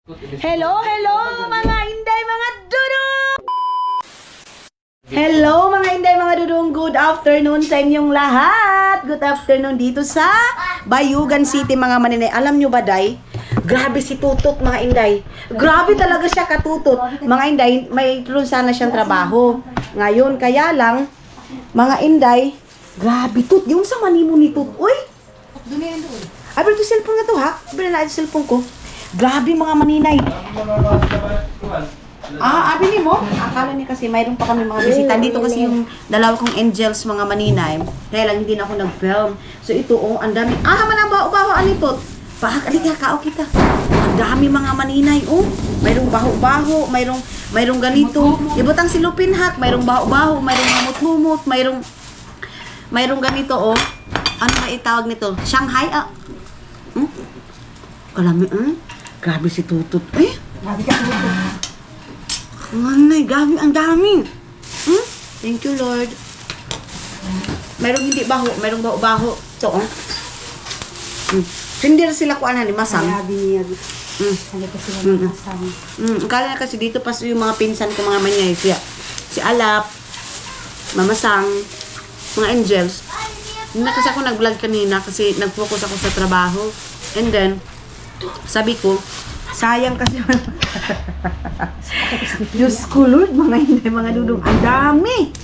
Hello, hello mga inday, mga dudong! Hello mga inday, mga dudong. Good afternoon sa inyong lahat. Good afternoon dito sa Bayugan City mga maninay. Alam nyo ba, day? Grabe si Tutot mga inday. Grabe talaga siya katutot. Mga inday, may tuloy sana siyang trabaho. Ngayon, kaya lang, mga inday, grabe Tut. Yung sa manimo ni Tut. Uy! Abel, ito cellphone nga to ha? Abel na ito cellphone ko. Grabe mga maninay. Abili mo? Akala niya kasi mayroon pa kami mga bisita. Dito kasi yung dalawa kong angels mga maninay. Kaya lang hindi na ako nag-film. So ito ang dami. Man ang baho-baho ito. Pahak, alika, kao kita. Ang dami mga maninay. Mayroong baho-baho, mayroong ganito. Ibutang silupin hak, mayroong baho-baho, mayroong mamut-mumut, mayroong ganito Ano ba itawag nito? Shanghai Kalami, grabe si Tutut. Grabe ka Tutut. Manay, grabe, ang dami. Thank you, Lord. Mayroong hindi baho, mayroong baho-baho. Ito, Hindi na sila kuanan ni Masang. Grabe niya. Kaya kasi sila Masang. Akala na kasi dito pa yung mga pinsan ko, mga manyay. Si Alap, Mamasang, mga angels. Hindi na kasi ako nag-vlog kanina kasi nag-focus ako sa trabaho. And then, sabi ko, sayang kasi Diyos ko Lord, mga hindi, mga dudong, ang dami.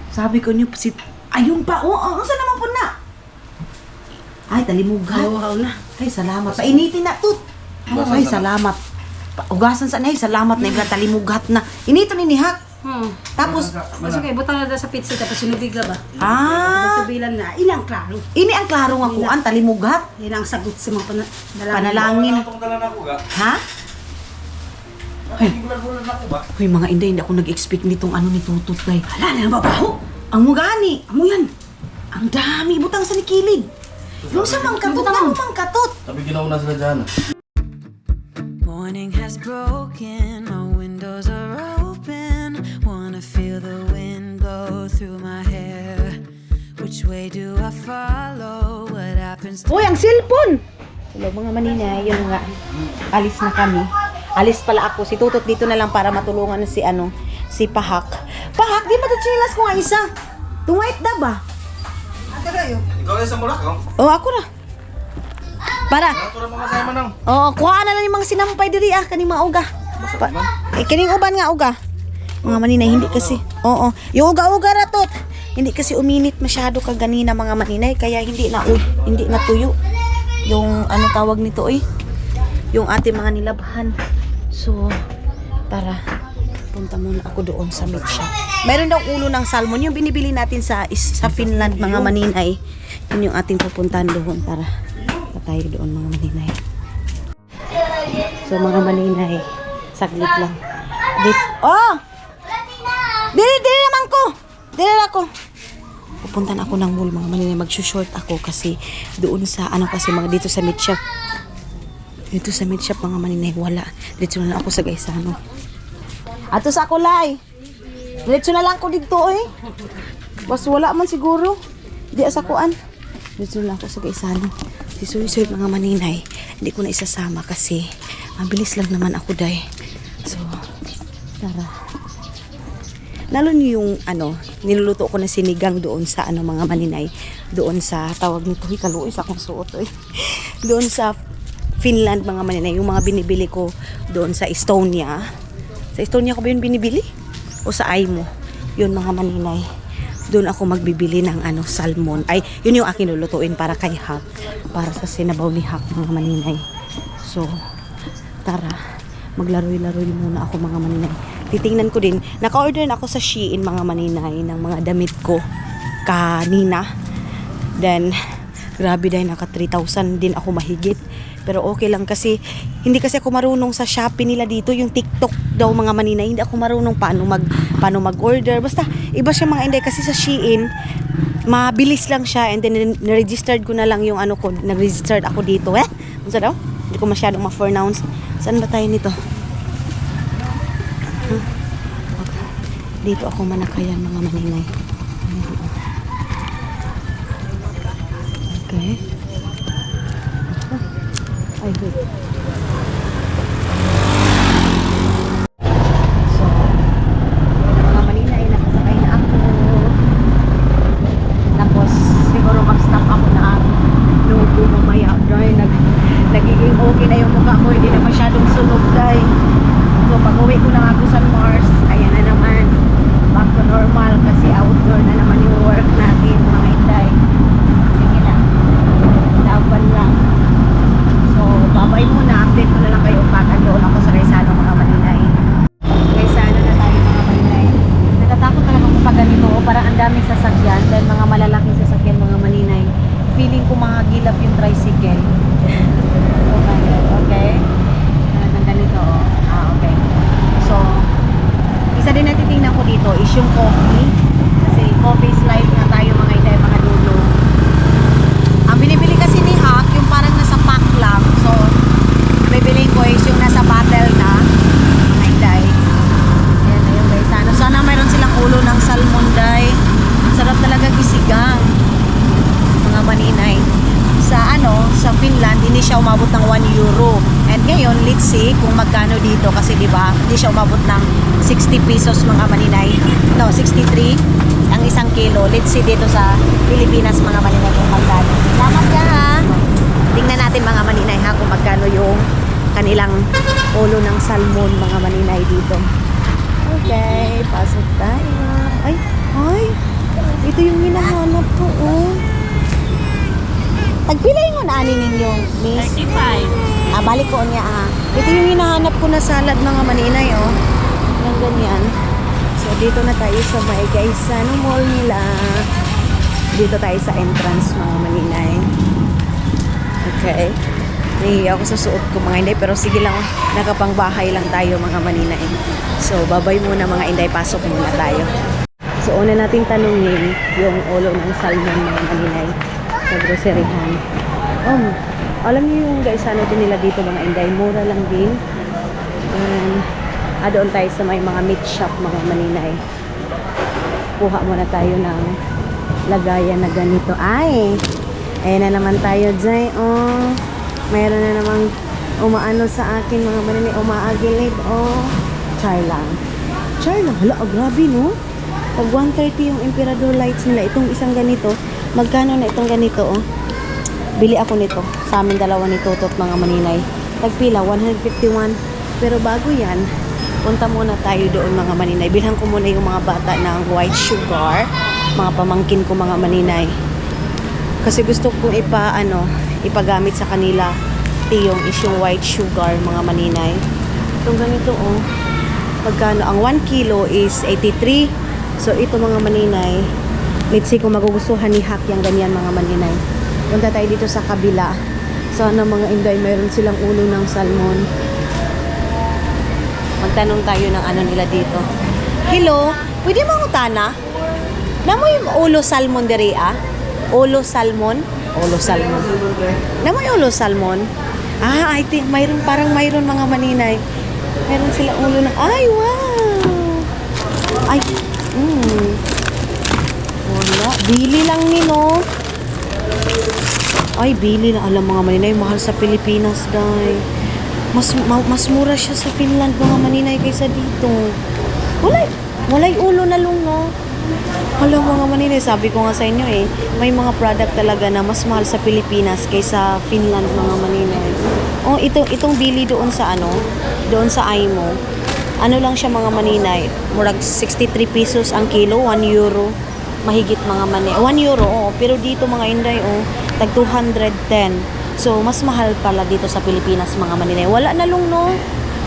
Sabi ko niyo, ayun pa, saan naman po na? Ay, talimugan. Na. Ay, salamat. Painitin na, Tut. Ay, salamat. Ugasan sa salamat na yung talimugat na. Inito ni Nihak. Tapos, Sige, butang na sa pizza tapos sinubiga ba? Tubilan na, ilang klaro. Ini ang klaro nga kuan, talimugat. Ilang sagot sa mga Panalangin. Ha? Hoy, mga inday, hindi ako nag-expect nitong ni Tutut, day. Hala, na babaho. Ang mugani. Amo yan. Ang dami. Butang sa nikilid. Yung sa mangkatot, mangkatot. Tapi ginauna sila dyan. Morning has broken, my windows are open. Wanna feel the wind go through my hair. Which way do I follow? What happens to Uy, ang cellphone! Hello mga maninay, yun nga. Alis na kami. Alis pala ako. Si Tutut dito na lang para matulungan si Pahak. Pahak, di ba ito chinilas ko nga isa? Tungwait na ba? Ikaw yung sa mulak, Ako na. Para. Ito na mga sama nang. Kuha na lang yung mga sinampay diri kaning mga uga. Kining uban nga uga. Mga maninay, hindi kasi. Yung uga-uga ratot. Hindi kasi uminit masyado kaganina mga maninay, kaya hindi na tuyo. Yung tawag nito yung ating mga nilabhan. So, tara. Punta muna ako doon sa meat shop. Mayroon daw ulo ng salmon. Yung binibili natin sa Finland mga maninay. Yun yung ating pupuntahan doon para tayo doon mga maninay. So mga maninay, saglit lang. Dili naman ko. Dili ako. Pupuntahan ako ng mall mga maninay. Mag-short ako kasi doon sa kasi mga dito sa meat shop. Dito sa meat shop mga maninay wala. Dito na lang ako sa Gaisano. Ato sa kulay. Diretso na lang ko dito Bas wala man siguro. Di sa kuan. Dito na lang ako sa Gaisano. Si Suy mga maninay, hindi ko na isasama kasi mabilis lang naman ako day. So, tara. Lalo niyo yung niluluto ko na sinigang doon sa mga maninay. Doon sa tawag nito, kaluoy sa akong suot Doon sa Finland mga maninay, yung mga binibili ko doon sa Estonia. Sa Estonia ko ba yun binibili? O sa Aimo? Yun mga maninay. Doon ako magbibili ng salmon. Ay, yun yung akin lulutuin para kay Hak. Para sa sinabaw ni Hak mga maninay. So, tara. Maglaroy-laroy muna ako mga maninay. Titingnan ko din. Naka-order na ako sa Shein mga maninay ng mga damit ko kanina. Then, grabe dahil naka 3,000 din ako mahigit. Pero okay lang kasi hindi kasi ako marunong sa Shopee nila dito, yung TikTok daw mga maninay. Hindi ako marunong paano mag-order. Basta iba siya mga inday kasi sa Shein mabilis lang siya and then na-registered ko na lang yung ko, nag-registered ako dito Ano daw? Hindi ko masyadong ma-pronounce. Saan ba tayo nito? Dito ako manakayan mga maninay. Okay. Ay, wait. na yung mukha ko, hindi na masyadong sunog dahil. So pag uwi ko na ako sa Mars, ayan na naman, back to normal kasi outdoor na naman yung work natin mga inday. Sige lang, laban lang. So babay muna, update ko na lang kayo pag andoon ako sa Gaisano mga maninay. Gaisano na tayo mga maninay. Natatakot talaga kung pag ganito, parang ang daming sasakyan dahil mga malalaking sasakyan mga maninay. Feeling ko mahagilap yung tricycle. Okay? Nang ganito. Okay. So, isa din na titingnan ko dito is yung coffee. Kasi coffee is life na tayo mga inday, mga dulo. Ang binibili kasi ni Hak, yung parang nasa pack lang. So, bibiliin ko is yung nasa bottle na. Mga inday. Ayan na yung guys. Sana mayroon silang ulo ng salmon day. Sarap talaga gisigang. Mga maninay. Sa Finland, hindi siya umabot ng 1 euro. And ngayon, let's see kung magkano dito kasi 'di ba? Hindi siya umabot ng 60 pesos mga maninay. No, 63 ang isang kilo. Let's see dito sa Pilipinas mga maninay kung magkano. Salamat ka ha. Tingnan natin mga maninay ha kung magkano yung kanilang ulo ng salmon mga maninay dito. Okay, pasok tayo. Ay, ito yung hinahanap ko, oh. Tagpilay mo na ani ninyo, miss? 35. Balik ko niya, Ito yung hinahanap ko na salad mga maninay, oh. Yung ganyan. So, dito na tayo sa may Gaisano Mall nila. Dito tayo sa entrance mga maninay. Okay. Nahihiya ako sa suot ko mga inday, pero sige lang, nakapangbahay lang tayo mga maninay. So, babay muna mga inday, pasok muna tayo. So, una nating tanungin yung ulo ng salmon mga maninay sa groceryhan. Alam niyo yung Gaisano din nila dito mga inday, mura lang din. And, doon tayo sa may mga meat shop mga maninay. Kuha muna tayo ng lagayan na ganito. Ayan na naman tayo dyan. Mayroon na namang umaano sa akin mga maninay, umaagilid. Char lang. Hala, grabe no? Pag 130 yung Emperador lights nila, itong isang ganito, magkano na itong ganito, Bili ako nito. Sa amin dalawa ni Totot mga maninay. Tagpila, 151. Pero bago yan, punta muna tayo doon mga maninay. Bilhan ko muna yung mga bata ng white sugar. Mga pamangkin ko mga maninay. Kasi gusto kong ipagamit sa kanila. Tiyong is yung white sugar mga maninay. Itong ganito, pagkano? Ang 1 kilo is 83. So, ito mga maninay, let's see kung magugustuhan ni Hak yung ganyan mga maninay. Punta tayo dito sa kabila. Sana mga inday, mayroon silang ulo ng salmon. Magtanong tayo ng ano nila dito. Hello, pwede mangutana? Namo yung ulo salmon diri, Ulo salmon? Ulo salmon. Namo yung ulo salmon? I think parang mayroon mga maninay. Mayroon silang ulo ng, wow! Wala. Bili lang nino. Bili na. Alam mga maninay, mahal sa Pilipinas, day. Mas mura siya sa Finland, mga maninay, kaysa dito. Walay ulo na lung, no? Alam mga maninay, sabi ko nga sa inyo, may mga product talaga na mas mahal sa Pilipinas kaysa Finland, mga maninay. Itong bili doon sa doon sa Aimo. Ano lang siya mga maninay, murag 63 pesos ang kilo, 1 euro. Mahigit mga maninay. 1 euro, pero dito mga inday, tag 210. So, mas mahal pala dito sa Pilipinas mga maninay. Wala na lung, no?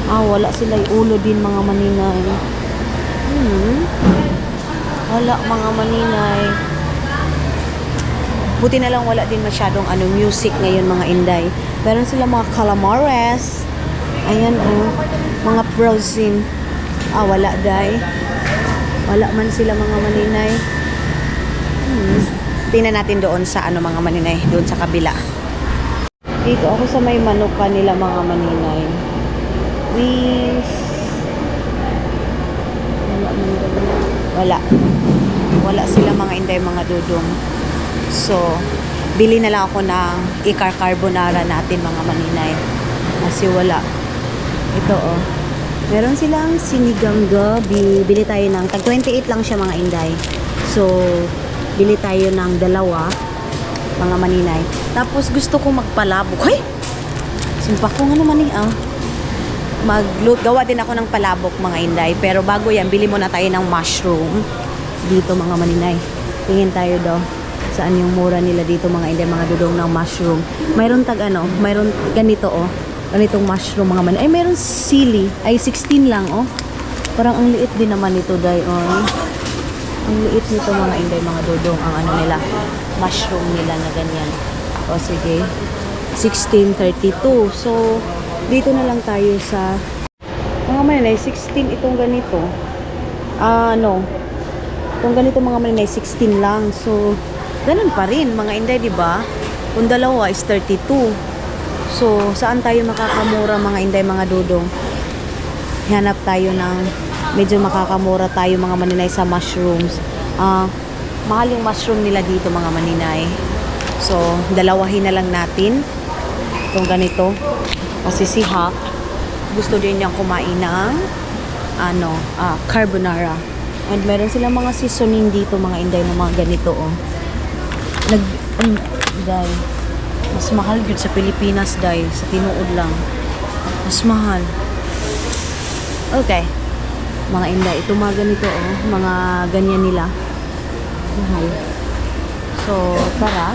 Wala sila ulo din mga maninay. Wala mga maninay. Buti na lang wala din masyadong music ngayon mga inday. Meron sila mga calamares. Ayan, mga frozen. Wala day. Wala man sila mga maninay. Tingnan natin doon sa mga maninay, doon sa kabila. Dito ako sa may manok nila mga maninay. Wala sila mga inday, mga dudong. So, bili na lang ako ng ikar-carbonara natin mga maninay. Kasi wala. Ito meron silang sinigang gabi. Bili tayo ng tag 28 lang siya mga inday. So, bili tayo ng 2 mga maninay. Tapos gusto ko magpalabok. Simpa ko nga naman gawa din ako ng palabok mga inday. Pero bago yan, bili muna tayo ng mushroom. Dito mga maninay. Tingin tayo daw. Saan yung mura nila dito mga inday, mga dudong ng mushroom. Mayroon mayroon ganito ganitong mushroom mga maninay. Ay, mayroon sili. Ay, 16 lang Parang ang liit din naman ito day. Ang liit nito mga inday, mga dudong. Ang nila, mushroom nila na ganyan. Sige. 16.32. So, dito na lang tayo sa mga maninay, 16 itong ganito. Itong ganito mga maninay, 16 lang. So, ganun pa rin mga inday, di ba? Kung dalawa is 32. So, saan tayo makakamura mga inday, mga dudong? Hanap tayo ng medyo makakamura tayo mga maninay sa mushrooms. Mahal yung mushroom nila dito mga maninay. So, dalawahin na lang natin itong ganito. Kasi si Hak, gusto din niyang kumain ng carbonara. And meron silang mga seasoning dito mga inday na mga ganito mas mahal yun sa Pilipinas day. Sa tinuod lang. Mas mahal. Okay. Mga inday, ito mga ganito mga ganyan nila. Mahal. So, tara.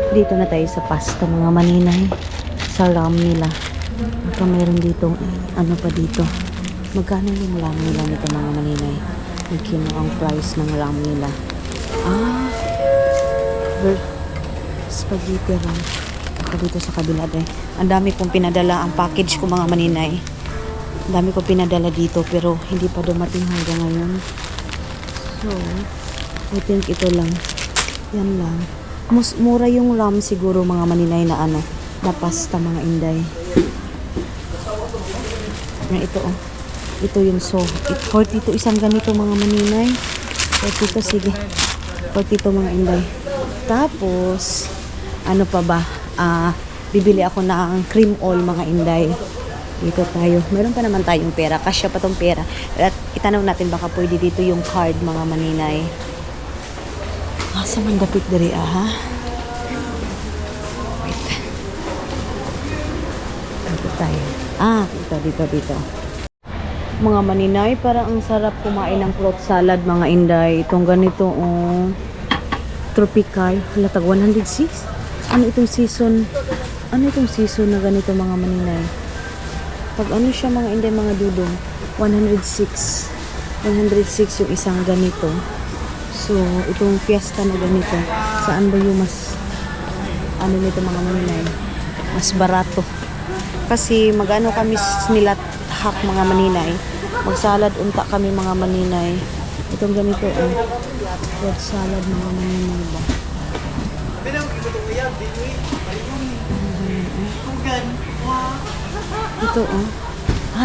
Dito na tayo sa pasta mga maninay. Sa ram nila. Baka meron dito, pa dito. Magkano yung ram nila nito mga maninay? Magkano ang price ng ram nila? Spaghetti ram. Baka dito sa kabila day. Ang dami kong pinadala ang package ko mga maninay. Ang dami kong pinadala dito pero hindi pa dumating hanggang ngayon. So, I think ito lang. Yan lang. Mas mura yung ram siguro mga maninay na na pasta mga inday. Ito ito yung 42 isang ganito mga maninay. 42 sige. 42 mga inday. Tapos pa ba? Bibili ako ng cream oil mga inday. Dito tayo. Meron pa naman tayong pera. Kasya pa tong pera. At itanong natin baka pwede dito yung card mga maninay. Sa mandapit dari ha? Wait. Dito tayo. Dito. Mga maninay, parang ang sarap kumain ng fruit salad mga inday. Itong ganito tropical. Halatag 106. Ano itong season na ganito mga maninay? Pag siya mga inday, mga dudong 106 yung isang ganito. So, itong fiesta na ganito, saan ba yung mas nito mga maninay? Mas barato. Kasi magano kami nila Hak mga maninay. Magsalad unta kami mga maninay. Itong ganito fruit salad mga maninay ba? Ito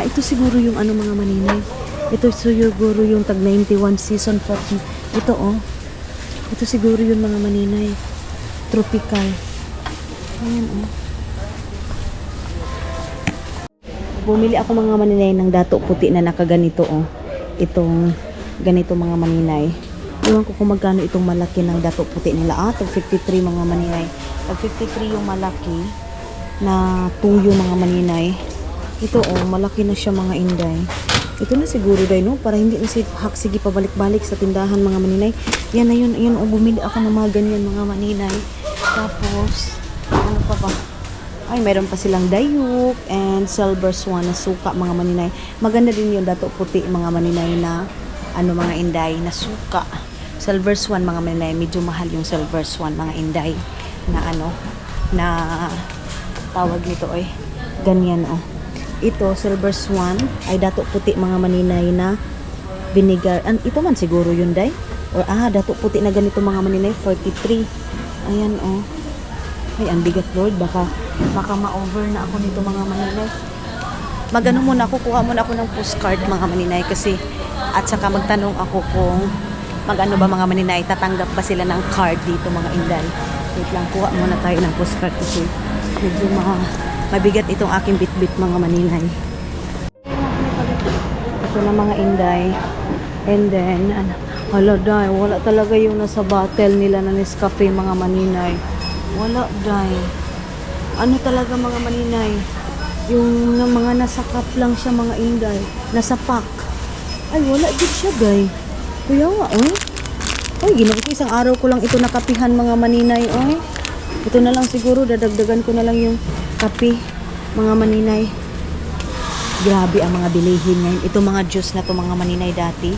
ito siguro yung mga maninay. Ito siguro yung tag 91 season 40. Ito ito siguro yung mga maninay. Tropical. Ayan Bumili ako mga maninay ng dato puti na nakaganito Itong ganito mga maninay. Iwan ko kung magkano itong malaki ng dato puti nila. Tag 53 mga maninay. Tag 53 yung malaki na tuyo mga maninay. Ito malaki na siya mga inday. Ito na siguro day para hindi na si Hak sige pabalik-balik sa tindahan mga maninay. Yan na yun bumili ako ng mga ganyan mga maninay. Tapos ano pa ba? Ay, meron pa silang dayuk and silver swan na suka mga maninay. Maganda din yung dato puti mga maninay na mga inday na suka. Silver swan mga maninay, medyo mahal yung silver swan mga inday na na tawag nito ganyan Ito, silver swan, ay dato puti mga maninay na vinegar. Ito man siguro yun, day? Or, dato puti na ganito mga maninay, 43. Ayan, Ay, ang bigat, Lord. Baka ma-over na ako nito mga maninay. Kuha muna ako ng postcard mga maninay kasi, at saka magtanong ako kung ba mga maninay, tatanggap ba sila ng card dito mga inday. Wait lang, kuha muna tayo ng postcard kasi medyo mabigat itong aking bit-bit mga maninay. Ito na mga inday. And then, day, wala talaga yung nasa bottle nila na Nescafe mga maninay. Wala, day. Ano talaga mga maninay? Yung mga nasa cup lang siya mga inday. Nasa pack. Ay, wala din siya, guys. Kuya nga, oy. Oy, ginagawa ko isang araw ko lang ito nakapihan mga maninay, oy. Ito na lang siguro, dadagdagan ko na lang yung kape, mga maninay. Grabe ang mga bilihin ngayon. Ito mga juice na to mga maninay dati.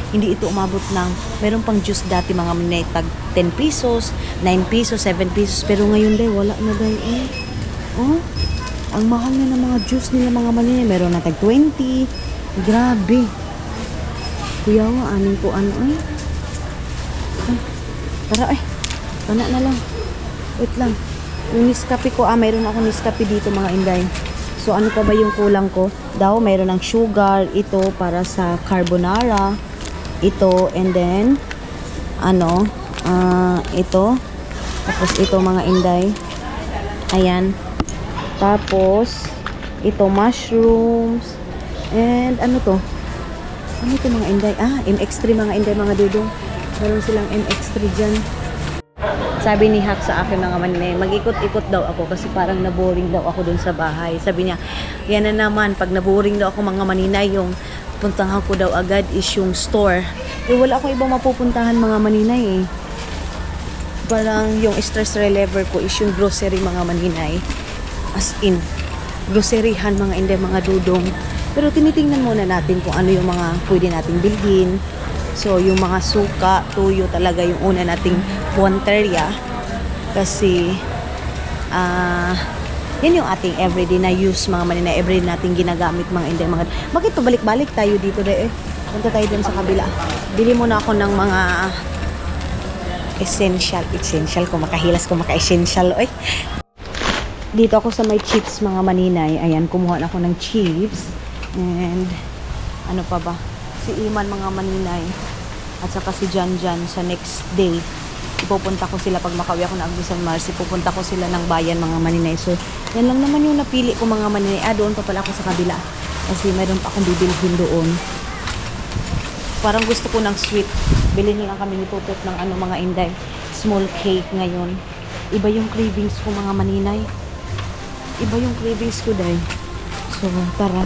Hindi ito umabot ng, meron pang juice dati mga maninay, tag 10 pesos, 9 pesos, 7 pesos. Pero ngayon day, wala na day, eh. Oh, ang mahal na ng mga juice nila mga maninay. Meron na tag 20. Grabe. Kuya nga, anin po ano, eh. Tara, eh. Tana na lang. Wait lang. Yung Nescafe ko, mayroon ako Nescafe dito mga inday. So, ano pa ba yung kulang ko? Daw, mayroon ng sugar. Ito, para sa carbonara. Ito, and then, ito. Tapos, ito mga inday. Ayan. Tapos, ito, mushrooms. And, ano to? Ano ito mga inday? MX3 mga inday, mga dudong. Meron silang MX3 dyan. Sabi ni Hak sa akin mga maninay, mag-ikot-ikot daw ako kasi parang naboring daw ako dun sa bahay. Sabi niya, yan na naman, pag naboring daw ako mga maninay, yung puntahan ko daw agad is yung store. Wala akong ibang mapupuntahan mga maninay eh. Parang yung stress reliever ko is yung grocery mga maninay. As in, groceryhan mga inday, mga dudong. Pero tinitingnan muna natin kung ano yung mga pwede nating bilhin. So, yung mga suka, tuyo talaga yung una nating punterya. Kasi, yan yung ating everyday na use mga maninay. Everyday nating ginagamit mga inday. Bakit to balik-balik tayo dito de eh? Punta tayo dun sa kabila. Bili muna ako ng mga essential. Kung maka-essential. Oy. Dito ako sa may chips mga maninay. Ayan, kumuha na ako ng chips. And, ano pa ba? Si Iman mga maninay at saka si Janjan sa next day ipupunta ko sila pag makawi ako na Agbisan Mars, ipupunta ko sila ng bayan mga maninay. So yan lang naman yung napili ko mga maninay. Doon pa pala ako sa kabila kasi mayroon pa akong bibilhin doon. Parang gusto ko ng sweet, bilhin lang kami ni Tutot ng mga inday, small cake ngayon. Iba yung cravings ko mga maninay, iba yung cravings ko dahil. So tara,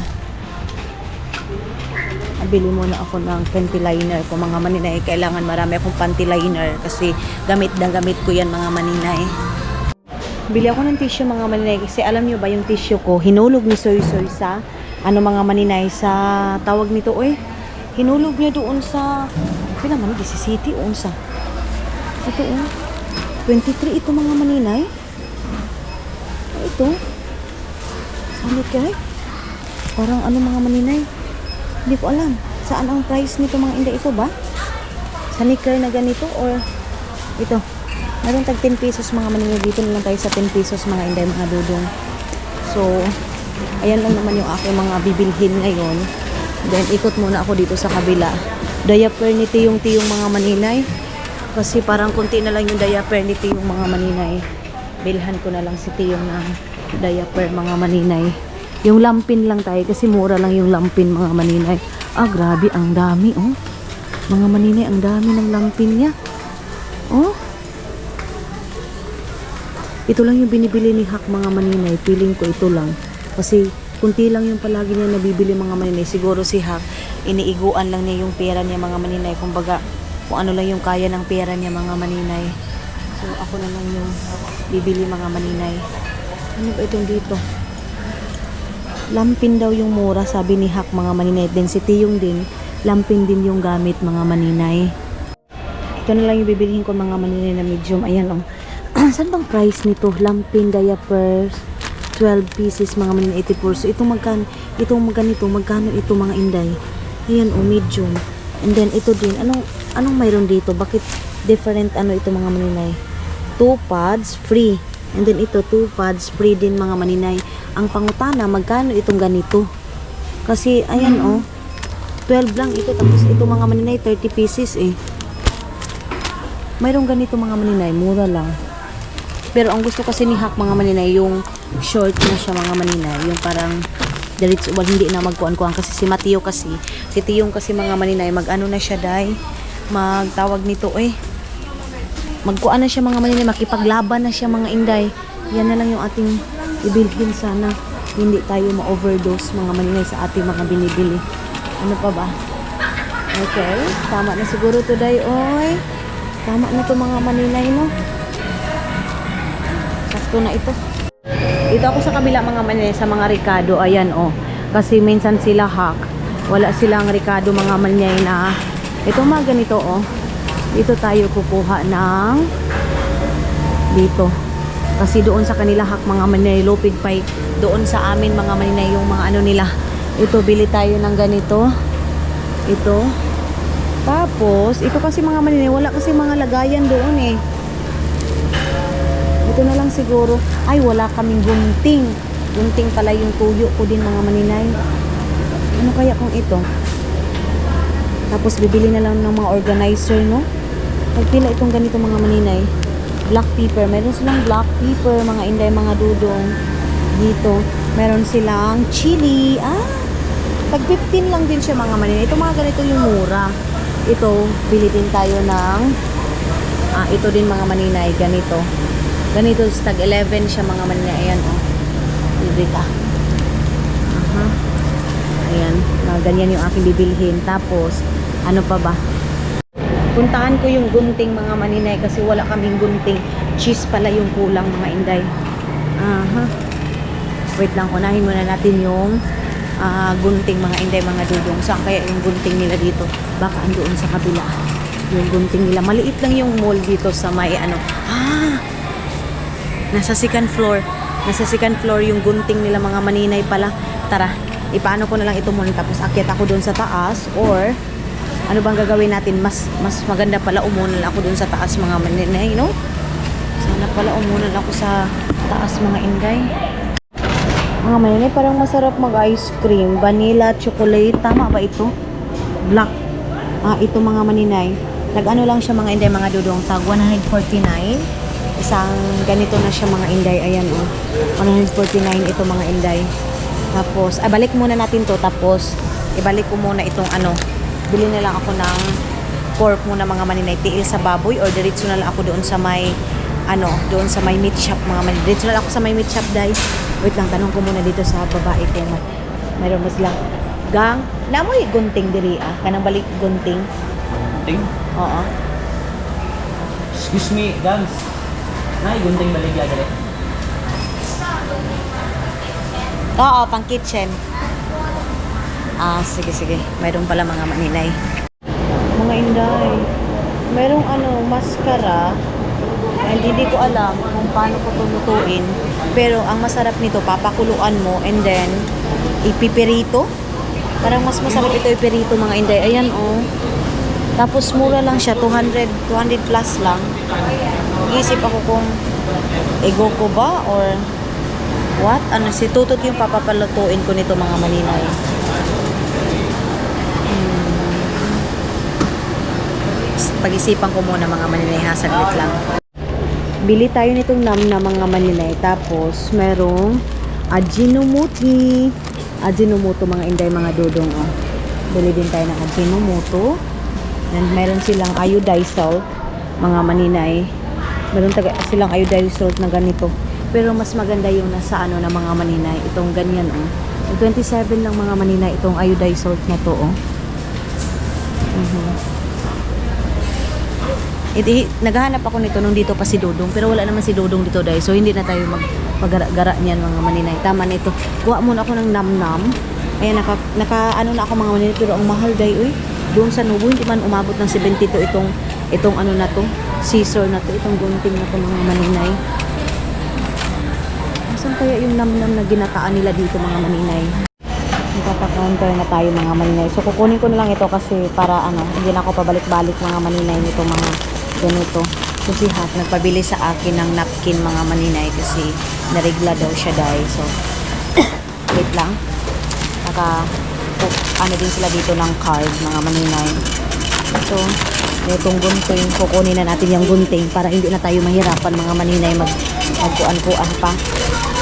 bili muna ako ng panty liner ko mga maninay. Kailangan marami akong panty liner kasi gamit ko yan mga maninay. Bili ako ng tissue mga maninay kasi alam nyo ba yung tissue ko hinulog ni Soy sa mga maninay sa tawag nito hinulog niya doon sa pila man 17 o unsa ito 23 ito mga maninay. Ito sanit kay parang mga maninay. Hindi ko alam. Saan ang price nito mga inday? Ito ba? Sa knicker na ganito? Or ito? Meron tag 10 pesos mga maninay. Dito na lang tayo sa 10 pesos mga inday, mga dudong. So, ayan lang naman yung aking mga bibilhin ngayon. Then, ikot muna ako dito sa kabila. Diaper ni Tiyong mga maninay. Kasi parang kunti na lang yung diaper ni Tiyong mga maninay. Bilhan ko na lang si Tiyong ng diaper mga maninay. Yung lampin lang tayo kasi mura lang yung lampin mga maninay. Grabe, ang dami mga maninay, ang dami ng lampin niya. Ito lang yung binibili ni Hak mga maninay. Feeling ko ito lang kasi kunti lang yung palagi niya nabibili mga maninay. Siguro si Hak iniiguan lang niya yung pera niya mga maninay. Kumbaga kung ano lang yung kaya ng pera niya mga maninay. So ako na lang yung bibili mga maninay. Ano ba itong dito? Lampin daw yung mura, sabi ni Hak mga maninay. Density yung din, lampin din yung gamit mga maninay. Ito na lang yung bibilihin ko mga maninay na medium. Ayan saan bang price nito? Lampin, diapers, 12 pieces mga maninay, 84. So itong ganito, magkano ito mga inday? Ayan medium. And then ito din, anong mayroon dito? Bakit different ito mga maninay? 2 pads free. And then ito 2 pads free din mga maninay. Ang pangutana, magkano itong ganito? Kasi ayan 12 lang ito, tapos ito mga maninay 30 pieces mayroong ganito mga maninay, mura lang. Pero ang gusto kasi ni Hak mga maninay yung short na siya mga maninay, yung parang diretso, hindi na magkuan-kuan kasi si Mateo kasi si Tiyong kasi mga maninay na siya day, magtawag nito magkuan na siya mga maninay, makipaglaban na siya mga inday. Yan na lang yung ating ibilhin sana. Hindi tayo ma-overdose mga maninay sa ating mga binibili. Ano pa ba? Okay, tama na siguro to day, oy. Tama na to mga maninay, no? Sakto na ito. Dito ako sa kabila mga maninay, sa mga Ricardo, ayan, oh. Kasi minsan sila hack. Wala silang Ricardo mga maninay na ito mga ganito, oh. Dito tayo kukuha ng dito. Kasi doon sa kanila hack mga maninay, lupig pay. Doon sa amin mga maninay, yung mga ano nila. Ito, bili tayo ng ganito. Ito. Tapos, ito kasi mga maninay, wala kasi mga lagayan doon eh. Ito na lang siguro. Ay, wala kaming gunting. Gunting pala yung tuyo ko din mga maninay. Ano kaya kung ito? Tapos, bibili na lang ng mga organizer, no? Pagpila itong ganito mga maninay. Black pepper. Meron silang black pepper, mga inday, mga dudong. Dito. Meron silang chili. Pag 15 lang din siya mga maninay. Ito mga ganito yung mura. Ito, bili din tayo ng ito din mga maninay, ganito. Ganito, tag 11 siya mga maninay. Ayan, oh. Libre ka. Ayan, ganyan yung aking bibilhin. Tapos, ano pa ba? Puntahan ko yung gunting mga maninay kasi wala kaming gunting. Cheese pala yung kulang mga inday. Wait lang, unahin muna natin yung gunting mga inday, mga dudong. Saan kaya yung gunting nila dito? Baka andoon sa kabila. Yung gunting nila. Maliit lang yung mall dito sa may ano. Nasa second floor. Nasa second floor yung gunting nila mga maninay pala. Tara, ipaano ko na lang ito muna. Tapos akyat ako doon sa taas. Or, ano bang gagawin natin? Mas maganda pala umunal ako doon sa taas mga maninay, no? Sana pala umunal ako sa taas mga inday. Mga maninay, parang masarap mag-ice cream. Vanilla, chocolate. Tama ba ito? Black. Ito mga maninay. Nag-ano lang siya mga inday, mga dudong. Tag 149. Isang ganito na siya mga inday. Ayan, oh. 149 ito mga inday. Tapos, balik muna natin to. Tapos, ibalik ko muna itong ano. Bili na lang ako ng pork muna mga maninay. Tiil sa baboy or diretso na lang ako doon sa may doon sa may meat shop mga maninay. Diretso na lang ako sa may meat shop, guys. Wait lang, tanong ko muna dito sa babae ko. Mayroon mas lang. Gang, namoy gunting diri kanang balik gunting. Gunting? Oo. Excuse me, guys. Nay, gunting baligya dali. Oo, pang kitchen. Sige. Mayroon pala mga maninay. Mga inday. Mayroong mascara. And hindi ko alam kung paano ko tulutuin. Pero ang masarap nito, papakuluan mo and then ipipirito. Parang mas masarap ito ipirito mga inday. Ayan, oh. Tapos mura lang siya, 200 plus lang. Iisip ako kung ego ko ba or what? Si Tutot yung papapalutuin ko nito mga maninay. Pag-isipan ko muna mga maninay ha, saglit lang. Bili tayo nitong nam mga maninay. Tapos merong Ajinomoto mga inday, mga dudong, oh. Bili din tayo ng Ajinomoto. And meron silang iodized salt mga maninay. Meron silang iodized salt na ganito. Pero mas maganda yung nasa na mga maninay. Itong ganyan, oh. 27 lang mga maninay itong iodized salt na to, oh. Naghahanap ako nito nung dito pa si Dudong, pero wala naman si Dudong dito dahil, so hindi na tayo maggara-gara niyan mga maninay. Tama nito. Kuha muna ako ng nam-nam. Ayan, naka na ako mga maninay, pero ang mahal dahil, doon sa Nubo hindi man umabot ng 72 itong na to, scissor na to, itong gunting na to mga maninay. Saan kaya yung nam-nam na ginataan nila dito mga maninay? Magpapa-counter na tayo mga maninay. So kukunin ko na lang ito kasi para hindi na ako pabalik-balik mga maninay nito mga ganito. So si Hak nagpabili sa akin ng napkin mga maninay kasi narigla daw siya dahil. So wait lang. Din sila dito ng card mga maninay. So itong gunting, kukunin na natin yung gunting para hindi na tayo mahirapan mga maninay magkuan-kuan pa.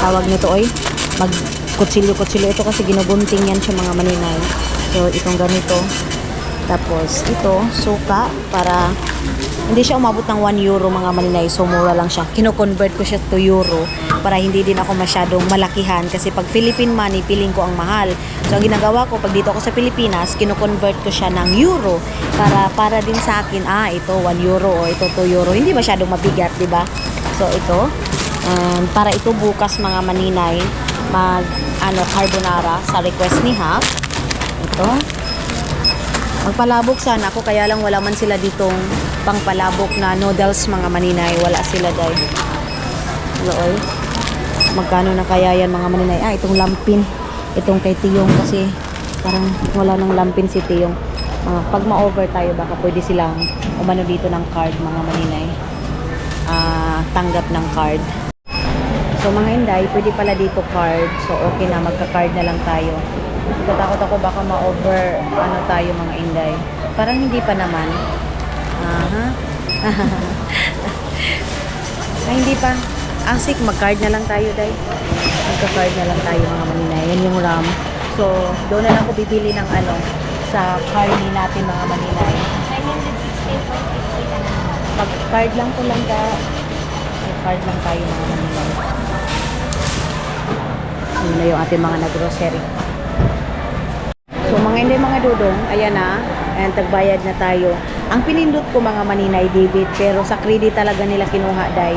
Tawag nito kutsilyo ito kasi ginubunting yan siya mga maninay. So itong ganito Tapos ito, suka para hindi siya umabot ng 1 euro mga maninay. So mura lang siya. Kino-convert ko siya to euro para hindi din ako masyadong malakihan kasi pag Philippine money, piling ko ang mahal. So ang ginagawa ko pag dito ako sa Pilipinas, kino-convert ko siya ng euro para din sa akin, ito 1 euro o ito 2 euro. Hindi masyadong mabigat, di ba? So ito, para ito bukas mga maninay, carbonara sa request ni Hap. Ito. Magpalabok sana ako, kaya lang wala man sila ditong pangpalabok na noodles mga maninay. Wala sila dahil. Looy. Magkano na kaya yan mga maninay? Itong lampin. Itong kay Tiyong kasi parang wala nang lampin si Tiyong. Pag ma-over tayo, baka pwede silang umano dito ng card mga maninay. Tanggap ng card. So mga inday, pwede pala dito card. So okay na, magka-card na lang tayo. Natatakot ako baka ma-over tayo mga inday. Parang hindi pa naman. Hindi pa. Asik, mag-card na lang tayo, day. Magka-card na lang tayo mga maninay. Yan yung RAM. So, doon na lang ako bibili ng sa card natin mga maninay. 916.50 na lang. Pag-card lang ko lang da. Mag-card lang tayo mga maninay. Ano na yung ating mga nag-grocery. So mga hindi mga dudong, ayan na, and tagbayad na tayo. Ang pinindot ko mga maninay, debit, pero sa credit talaga nila kinuha, day.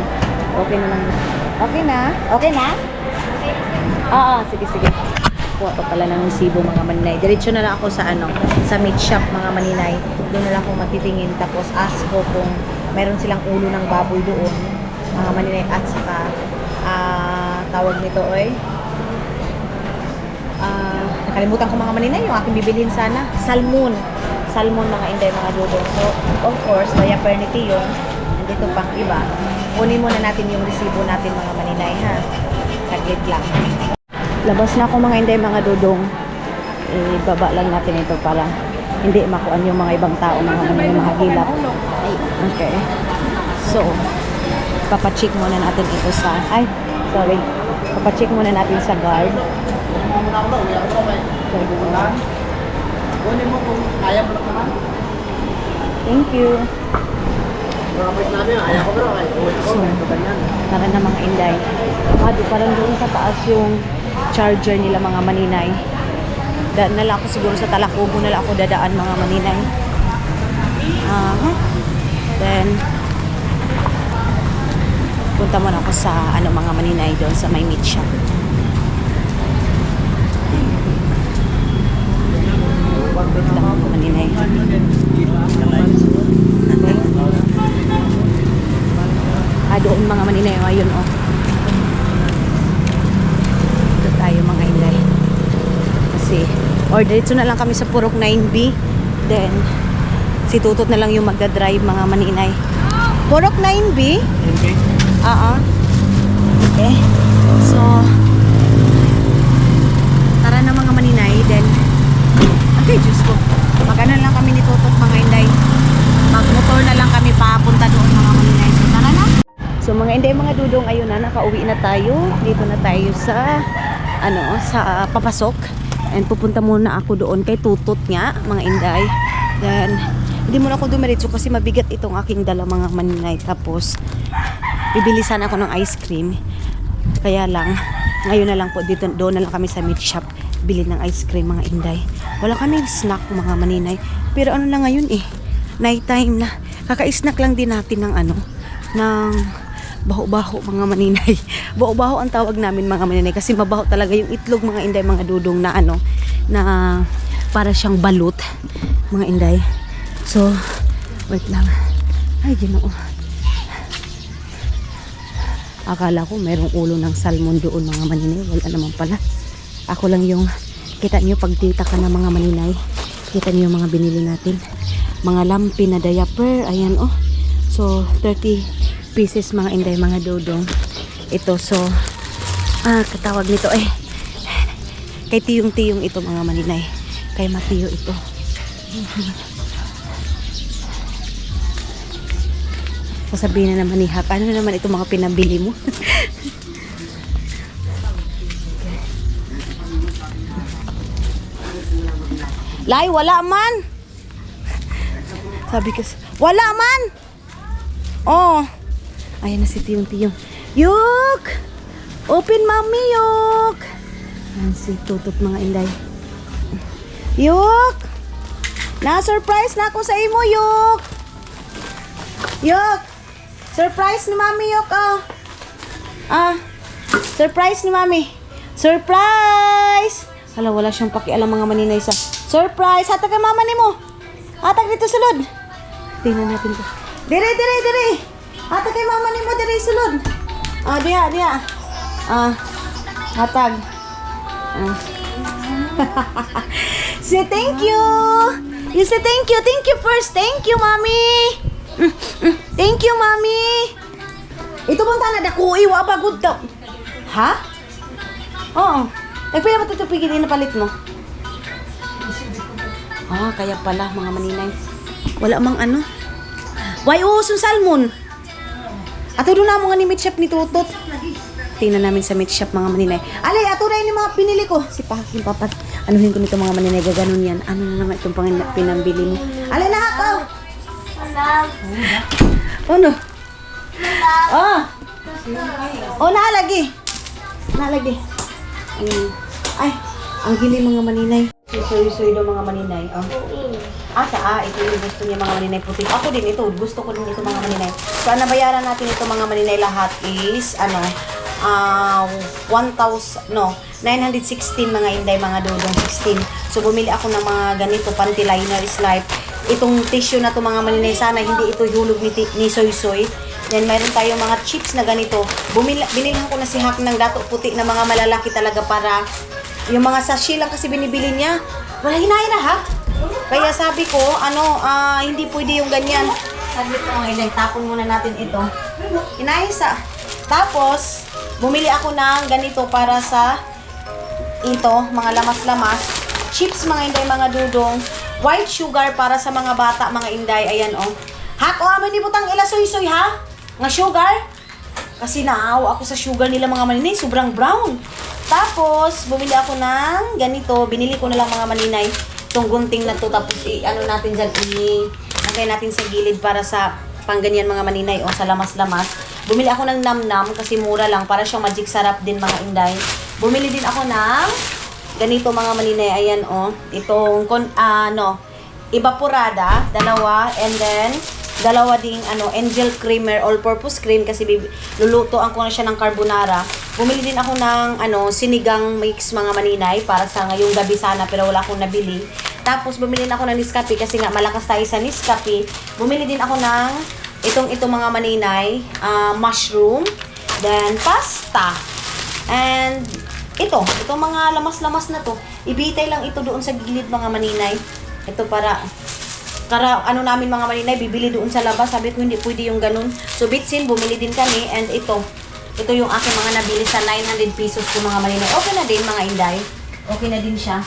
Okay na lang. Okay na? Okay na? Oo, sige. Kuha pa pala ng resibo mga maninay. Diretso na lang ako sa sa meat shop mga maninay. Doon na lang ako matitingin, tapos ask ko kung meron silang ulo ng baboy doon, mga maninay, at saka tawag nito, nakalimutan ko mga maninay, yung aking bibilhin sana, salmon mga inday mga dudong. So of course diaper ni Tiyong, nandito pang iba. Kunin muna natin yung resibo natin mga maninay, ha, saglit lang. Labas na ako mga inday mga dudong. Baba lang natin ito para hindi makuan yung mga ibang tao mga maninay, mga gilap. Okay, so papacheck muna natin ito sa papacheck muna natin sa guard. Thank you. Tara na mga inday. Parang doon sa taas yung charger nila mga maninay. Daan na lang ako siguro sa Talakubo na lang ako dadaan mga maninay. Then punta muna ako sa mga maninay doon sa may meat shop. Wait lang mga maninay. Doon mga maninay. Ayun Ito tayo mga inday. Kasi diretso na lang kami sa Purok 9B. Then si Tutot na lang yung magdadrive mga maninay. Purok 9B? Okay. So tara na mga maninay. Then Diyos ko, magano lang kami ni Tutot mga inday. Magmotor na lang kami papunta doon mga maninay. So tara na. So mga inday mga dudong, ayun na, nakauwi na tayo. Dito na tayo sa sa papasok. And pupunta muna ako doon kay Tutot nga mga inday. Then hindi muna ako dumiretso kasi mabigat itong aking dala mga maninay. Tapos bibili sana ako ng ice cream. Kaya lang ngayon na lang po doon na lang kami sa meat shop bili ng ice cream mga inday. Wala kaming snack mga maninay. Pero na ngayon night time na. Kaka-snack lang din natin ng ng baho-baho mga maninay. Baho-baho ang tawag namin mga maninay kasi mabaho talaga yung itlog mga inday mga dudong na na para siyang balut mga inday. So wait lang. Ay Ginoo. Akala ko mayroong ulo ng salmon doon mga maninay. Wala naman pala. Ako lang yung kita niyo pag tita ka na mga maninay. Kita niyo yung mga binili natin. Mga lampi na diaper. Ayan So 30 pieces mga inday mga dodong. Ito so katawag nito kay Tiyong ito mga maninay. Kay Mateo ito. Sasabihin na naman ni Hap, ano na naman ito mga pinabili mo? Lai, wala man. Sabi kasi, wala man! Oh! Ayan na si Tiyong. Yuk! Open, mami, Yuk! Ayan si Tutot, mga inday. Yuk! Na-surprise na ako sa imo, Yuk! Yuk! Surprise ni mami, Yuk, oh! Surprise ni mami. Surprise! Hala, wala siyang pakialam mga maninay sa surprise! Hatag kay mama ni mo! Hatag dito sulod! Tingnan natin ko. Dire! Hatag kay mama ni mo, dire sulod! Diha. Hatag. Say thank you! You say thank you! Thank you first! Thank you, mami! Thank you, mami! Ito bang tanad ako? Iwa ba good daw? Ha? Oo. Nagpila ba ito pigilin na palit mo? Kaya pala mga maninay. Wala mang ano. Why usong salmon? Ato doon na mga ni meat shop ni Tutot. Tingnan namin sa meat shop mga maninay. Alay, ato na yung mga pinili ko. Si Paking Papat. Anuhin ko nito mga maninay. Gaganon yan. Ano na naman itong pinambili mo? Alay na ako! Ano? Nalagi. Ay, ang gili mga maninay. Suy-suy daw mga maninay. Ito yung gusto niya mga maninay puti. Ako din ito. Gusto ko din ito mga maninay. So, ang nabayaran natin ito mga maninay lahat is, 916 mga inday, mga dodong 16. So, bumili ako ng mga ganito, panty liner is life. Itong tissue na to mga maninay, sana hindi ito hulog ni Soy-Soy. Then, mayroon tayong mga chips na ganito. Binilhan ko na si Hak ng dato puti na mga malalaki talaga para yung mga sachet lang kasi binibili niya. Wala hinahin na, Hak. Kaya sabi ko, hindi pwede yung ganyan. Sabi ko, tapon muna natin ito. Hinahin sa... Tapos, bumili ako ng ganito para sa ito, mga lamas-lamas. Chips, mga inday, mga dudong. White sugar para sa mga bata, mga inday. Ayan, oh. Hak, amin ni butang ila soy-soy, ha? Nga sugar. Kasi naawa ako sa sugar nila mga maninay. Sobrang brown. Tapos, bumili ako ng ganito. Binili ko na lang mga maninay. Itong gunting na to. Tapos, natin dyan. Lagay natin sa gilid para sa pangganyan mga maninay. O, sa lamas-lamas. Bumili ako ng nam-nam kasi mura lang. Para siyang magic sarap din mga inday. Bumili din ako ng ganito mga maninay. Ayan, o. Itong, evaporada. Dalawa. And then, dalawa ding angel creamer, all-purpose cream kasi lulutoan ko na siya ng carbonara. Bumili din ako ng sinigang mix mga maninay para sa ngayong gabi sana pero wala akong nabili. Tapos bumili din ako ng Nescafe kasi nga malakas tayo sa Nescafe. Bumili din ako ng itong mga maninay, mushroom, then pasta. And itong mga lamas-lamas na to. Ibitay lang ito doon sa gilid mga maninay. Ito para namin mga maninay, bibili doon sa labas. Sabi ko, hindi pwede yung ganun. So, bitsin, bumili din kami. And ito yung aking mga nabili sa 900 pesos ko mga maninay. Okay na din mga inday. Okay na din siya.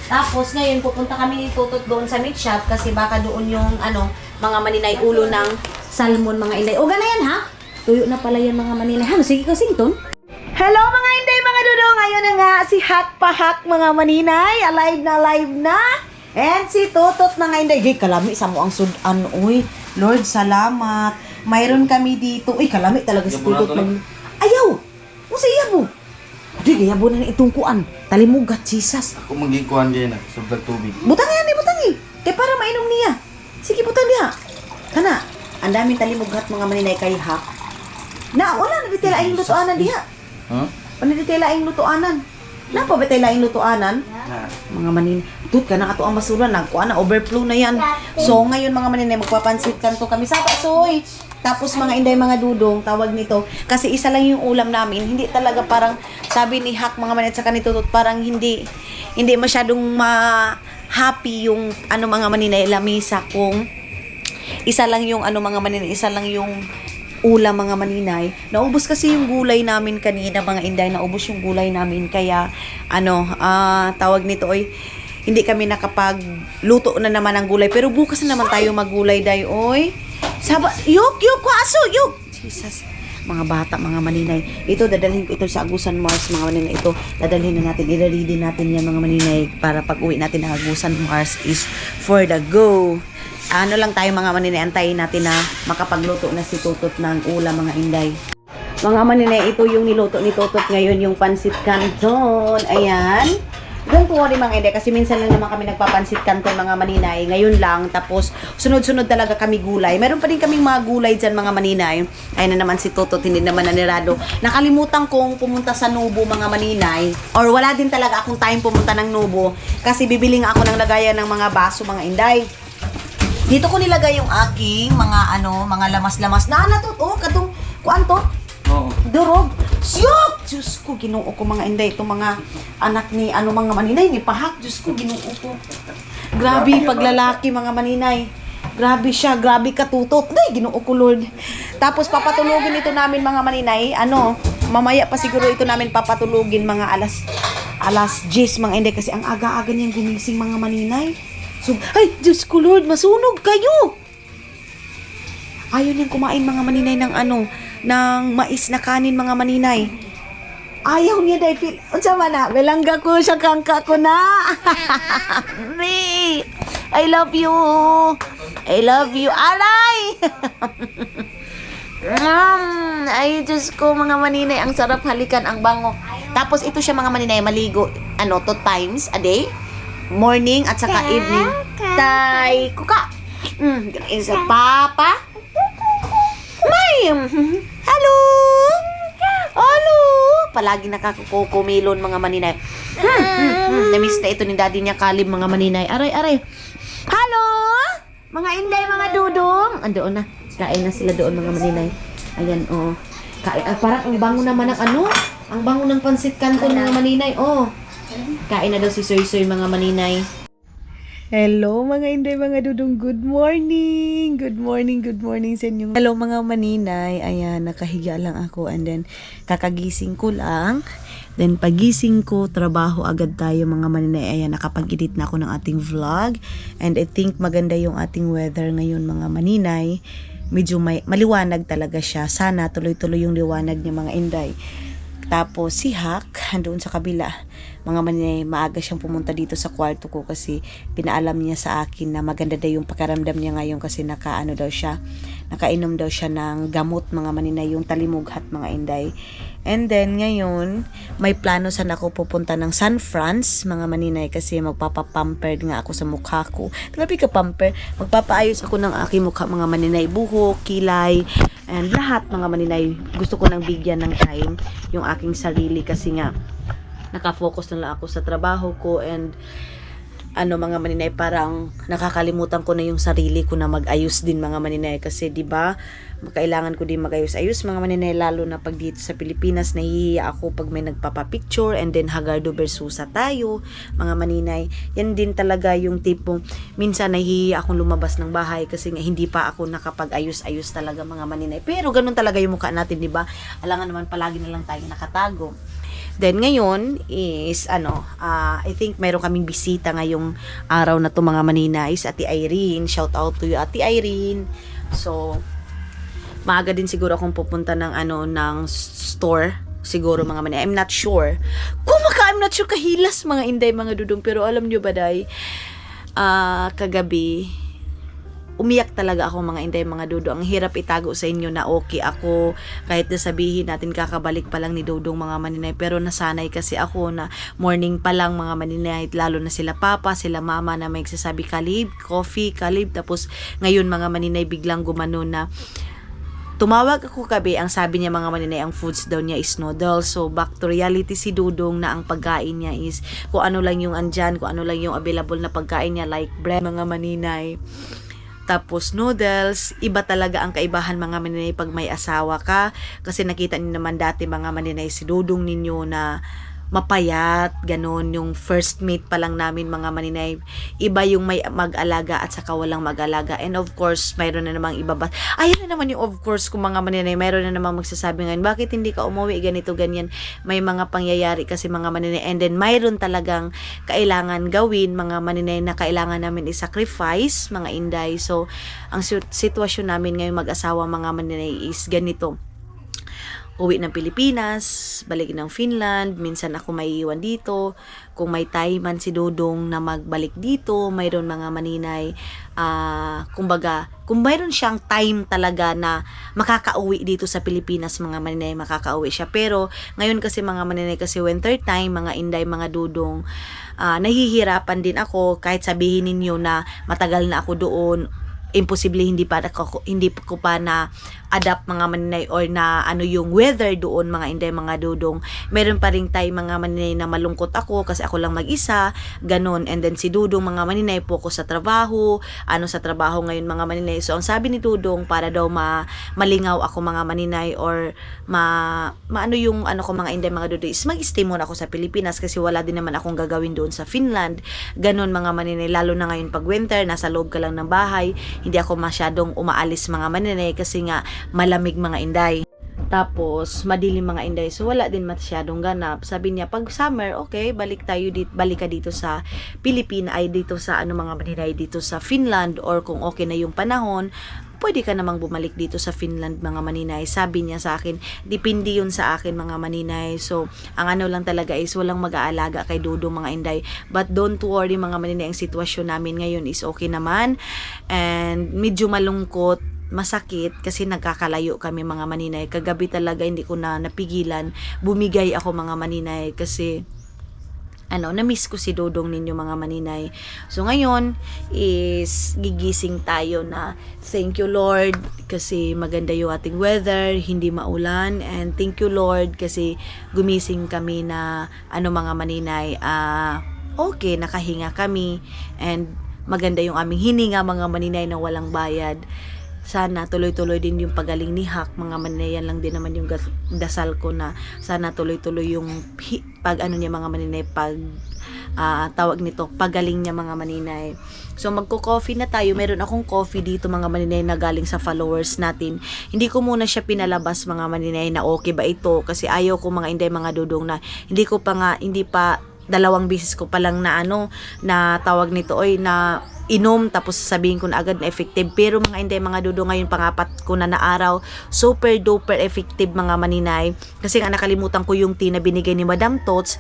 Tapos, ngayon, pupunta kami ni Tutot doon sa meat shop kasi baka doon yung, mga maninay, ulo ng salmon mga inday. O, gana yan, ha? Tuyo na pala yan mga maninay. Sige ka, Sington. Hello mga inday, mga dudo. Ngayon na nga, si Hak Pahak mga maninay. Alive na. And si Tutot na ngayon, day, kalami sa mo ang sudan. Uy, Lord, salamat. Mayroon kami dito. Uy, kalami talaga si Tutot. Ayaw! Kung sa iya mo. Di, gaya mo na itong kuan. Talimugat, Jesus. Ako magikuhan din na, sobrang tubig. Butang yan. Kaya para mainom niya. Sige, butang niya. Kana, ang daming talimugat mga maninay kay Hak. Wala, nabitila ang lutoanan diha. Huh? Panaditila ang lutoanan. Napabitila ang lutoanan. Mga maninay. Tut ka na ato ang basura. Nagkuha na. Overflow na yan. So, ngayon mga maninay, magpapansit kanto kami sa pasoy. Tapos mga inday, mga dudong, tawag nito. Kasi isa lang yung ulam namin. Hindi talaga parang, sabi ni Hak mga maninay, sa kanito, parang hindi masyadong happy yung mga maninay, lamisa kung isa lang yung mga maninay, isa lang yung ulam mga maninay. Naubos kasi yung gulay namin kanina mga inday, naubos yung gulay namin kaya tawag nito hindi kami nakapagluto na naman ng gulay pero bukas na naman tayo maggulay day yuk kwaso yuk Jesus mga bata, mga maninay. Ito, dadalhin ko ito sa Agusan Mars, mga maninay. Ito, dadalhin na natin, i-ready natin yan, mga maninay, para pag uwi natin ng Agusan Mars is for the go. Ano lang tayo, mga maninay, antayin natin na makapagluto na si Tutot ng ulam, mga inday. Mga maninay, ito yung niluto ni Tutot ngayon, yung pansit canton. Ayan. Don't worry mga inday, kasi minsan lang naman kami nagpapansit canton, mga maninay. Ngayon lang, tapos sunod-sunod talaga kami gulay. Meron pa din kaming mga gulay dyan, mga maninay. Ayun na naman si Tutot, hindi naman nanirado. Nakalimutan kong pumunta sa Nubo, mga maninay. Or wala din talaga akong time pumunta ng Nubo, kasi bibili nga ako ng lagayan ng mga baso, mga inday. Dito ko nilagay yung aking mga lamas-lamas na to. Oh, katong kuan to? Oo. Durog. Siyok! Diyos ko, ginoo ko, mga inday. Itong mga anak ni mga maninay, ni Pahak. Diyos ko, ginoo ko. Grabe paglalaki, mga maninay. Grabe siya, grabe katutot. Ay, ginoo ko, Lord. Tapos papatulugin ito namin, mga maninay. Mamaya pa siguro ito namin papatulugin, mga alas 10, mga inday. Kasi ang aga-aga niyang gumising, mga maninay. So, ay, Diyos ko, Lord, masunog kayo! Ayaw niyang kumain, mga maninay, ng mais na kanin, mga maninay. Ayaw niya dahil feel, unsa man na, belangga ko siya, kangka ko na. I love you. I love you. Aray! Ay, Diyos ko, mga maninay, ang sarap halikan, ang bango. Tapos ito siya, mga maninay, maligo, 2 times a day. Morning at saka evening. Tay, kuka. Isa papa. May. Hello. Hello. Palagi nakakukumilon, mga maninay. Namiss na ito ni daddy niya, Kalib, mga maninay. Aray. Hello. Mga inday, mga dudong. Andoon na. Kain na sila doon, mga maninay. Ayan, oh. Kain. Parang ang bango naman ng ang bango ng pansit canton, mga maninay. Oh. Kain na daw si Soy, mga maninay. Hello mga inday, mga dudong, good morning sa inyo. Hello mga maninay, ayan, nakahiga lang ako and then kakagising ko lang. Then pagising ko, trabaho agad tayo, mga maninay. Ayan, nakapag-edit na ako ng ating vlog and I think maganda yung ating weather ngayon, mga maninay. Medyo maliwanag talaga siya. Sana tuloy-tuloy yung liwanag niya, mga inday. Tapos si Hak, doon sa kabila, mga maninay, maaga siyang pumunta dito sa kwarto ko kasi pinaalam niya sa akin na maganda daw yung pakaramdam niya ngayon kasi nakainom daw siya ng gamot, mga maninay, yung talimughat, mga inday. And then ngayon, may plano sana ako pupunta ng San Francisco, mga maninay, kasi magpapapamper nga ako sa mukha ko. Grabe ka pamper, magpapaayos ako ng aking mukha, mga maninay, buhok, kilay, and lahat, mga maninay. Gusto ko nang bigyan ng time yung aking sarili kasi nga nakafocus na lang ako sa trabaho ko and mga maninay, parang nakakalimutan ko na yung sarili ko na mag-ayos din, mga maninay, kasi 'di ba kailangan ko din mag-ayos-ayos, mga maninay, lalo na pag dito sa Pilipinas nahihiya ako pag may nagpapa-picture and then Hagardo Versusa tayo, mga maninay. Yan din talaga yung tipong minsan nahihiya akong lumabas ng bahay kasi nga hindi pa ako nakapag-ayos-ayos talaga, mga maninay. Pero ganun talaga yung mukha natin, 'di ba? Alangan naman palagi na lang tayo nakatago. Then ngayon is I think mayroon kaming bisita ngayong araw na to, mga maninay, Ate Irene. Shout out to you, Ate Irene. So maaga din siguro akong pupunta ng ng store siguro, mga maninay. I'm not sure kahilas, mga inday, mga dudong, pero alam nyo ba day, kagabi umiyak talaga ako, mga inday, mga dudo. Ang hirap itago sa inyo na okay ako kahit na sabihin natin kakabalik pa lang ni Dudong, mga maninay, pero nasanay kasi ako na morning pa lang, mga maninay, lalo na sila papa, sila mama na may nagsasabi Kalib, coffee, Kalib. Tapos ngayon, mga maninay, biglang gumano na tumawag ako kabi, ang sabi niya, mga maninay, ang foods daw niya is noodles. So back to reality si Dudong na ang pagkain niya is kung ano lang yung andyan, kung ano lang yung available na pagkain niya, like bread, mga maninay. Tapos noodles, iba talaga ang kaibahan, mga maninay, pag may asawa ka. Kasi nakita niyo naman dati, mga maninay, si Dudong ninyo na mapayat, ganon, yung first meet pa lang namin, mga maninay. Iba yung may mag-alaga at saka walang mag-alaga. And of course, mayroon na namang iba ba. Ayun na naman yung of course kung, mga maninay, mayroon na namang magsasabi ngayon, bakit hindi ka umuwi, ganito, ganyan. May mga pangyayari kasi, mga maninay. And then mayroon talagang kailangan gawin, mga maninay, na kailangan namin i-sacrifice, mga inday. So ang sitwasyon namin ngayon mag-asawa, mga maninay, is ganito. uwi ng Pilipinas, balik ng Finland, minsan ako maiiwan dito. Kung may time man si Dudong na magbalik dito, mayroon mga maninay, kumbaga, kung mayroon siyang time talaga na makakauwi dito sa Pilipinas, mga maninay, makakauwi siya. Pero, ngayon kasi mga maninay, kasi winter time, mga inday, mga Dudong, nahihirapan din ako, kahit sabihin ninyo na matagal na ako doon, imposible hindi ko pa na adapt mga maninay or na ano yung weather doon mga inday mga Dudong. Meron pa ring time mga maninay na malungkot ako kasi ako lang mag-isa, ganun. And then si Dudong mga maninay focus sa trabaho, sa trabaho ngayon mga maninay. So ang sabi ni Dudong para daw malingaw ako mga maninay or maano yung ko mga inday mga Dudong is mag-stay muna ako sa Pilipinas kasi wala din naman akong gagawin doon sa Finland. Ganun mga maninay, lalo na ngayon pag winter, nasa loob ka lang ng bahay, hindi ako masyadong umaalis mga maninay kasi nga malamig mga inday. Tapos, madilim mga inday. So, wala din masyadong ganap. Sabi niya, pag summer, okay, balik ka dito sa Pilipinas, ay dito sa mga maninay, dito sa Finland, or kung okay na yung panahon, pwede ka namang bumalik dito sa Finland mga maninay. Sabi niya sa akin, depende yun sa akin mga maninay. So, ang lang talaga is walang mag-aalaga kay Dudong mga inday. But don't worry mga maninay, ang sitwasyon namin ngayon is okay naman. And medyo malungkot, masakit kasi nagkakalayo kami mga maninay. Kagabi talaga hindi ko na napigilan. Bumigay ako mga maninay kasi na-miss ko si Dudong ninyo mga maninay. So ngayon is gigising tayo na thank you Lord kasi maganda yung ating weather, hindi maulan, and thank you Lord kasi gumising kami na mga maninay, okay, nakahinga kami and maganda yung aming hininga mga maninay na walang bayad. Sana tuloy-tuloy din yung pagaling ni Hak mga maninay. Yan lang din naman yung dasal ko na sana tuloy-tuloy yung niya mga maninay, tawag nito, pagaling niya mga maninay. So magko-coffee na tayo. Meron akong coffee dito mga maninay na galing sa followers natin. Hindi ko muna siya pinalabas mga maninay na okay ba ito kasi ayaw ko mga inday mga Dudong na hindi pa dalawang beses ko pa lang na na tawag nito na inom tapos sabihin ko na agad na effective. Pero mga inday mga Dudong, ngayon pangapat ko na araw, super duper effective mga maninay kasi nga nakalimutan ko yung tea na binigay ni Madam Tots.